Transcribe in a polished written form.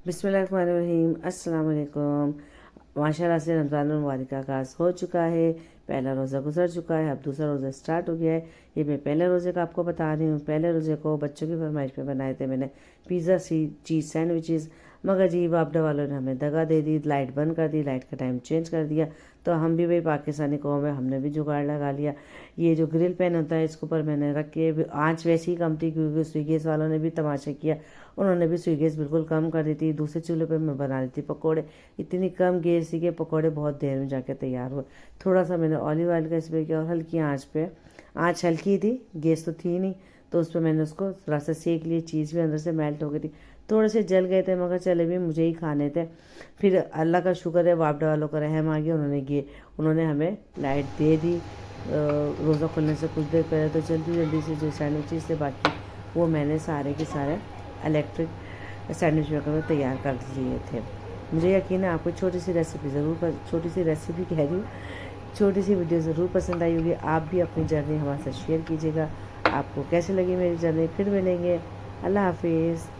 बिस्मिल्लाहिर्रहमानिर्रहीम। अस्सलाम वालेकुम। माशाल्लाह से रमज़ान मुबारक का आगाज़ हो चुका है। पहला रोज़ा गुजर चुका है, अब दूसरा रोज़ा स्टार्ट हो गया है। ये मैं पहले रोज़े का आपको बता रही हूँ। पहले रोज़े को बच्चों की फरमाइश पे बनाए थे मैंने पिज़्ज़ा, चीज़ सैंडविचेस, मगर जी वापडा वालों ने हमें दगा दे दी, लाइट बंद कर दी, लाइट का टाइम चेंज कर दिया। तो हम भी भाई पाकिस्तानी कौम है, हमने भी जुगाड़ लगा लिया। ये जो ग्रिल पैन होता है इसके ऊपर मैंने रख के, आँच वैसे ही कम थी क्योंकि स्विगीस वालों ने भी तमाशा किया, उन्होंने भी स्विगीस बिल्कुल कम कर दी थी। दूसरे चूल्हे पे मैं बना रही थी पकोड़े, इतनी कम गैस थी कि पकोड़े बहुत देर में जाके तैयार हुए। थोड़ा सा मैंने ऑलिव ऑयल का स्प्रे किया और हल्की आँच पे, आँच हल्की थी, गैस तो थी नहीं, तो उस पर मैंने उसको थोड़ा सा सेक लिया। चीज़ भी अंदर से मेल्ट हो गई थी, थोड़े से जल गए थे मगर चले भी, मुझे ही खाने थे। फिर अल्लाह का शुक्र है, वापडा वालों का रहम आ गया, उन्होंने हमें लाइट दे दी। रोज़ा खुलने से कुछ देर पहले तो जल्दी जल्दी से जो सैंडविचेस थे बाकी, वो मैंने सारे के सारे इलेक्ट्रिक सैंडविच मेकर में तैयार कर लिए थे। मुझे यकीन है आपको छोटी सी रेसिपी कह रही हूँ, छोटी सी वीडियो ज़रूर पसंद आई होगी। आप भी अपनी जर्नी हमारे साथ शेयर कीजिएगा, आपको कैसे लगी मेरी जर्नी। फिर मिलेंगे, अल्लाह हाफिज़।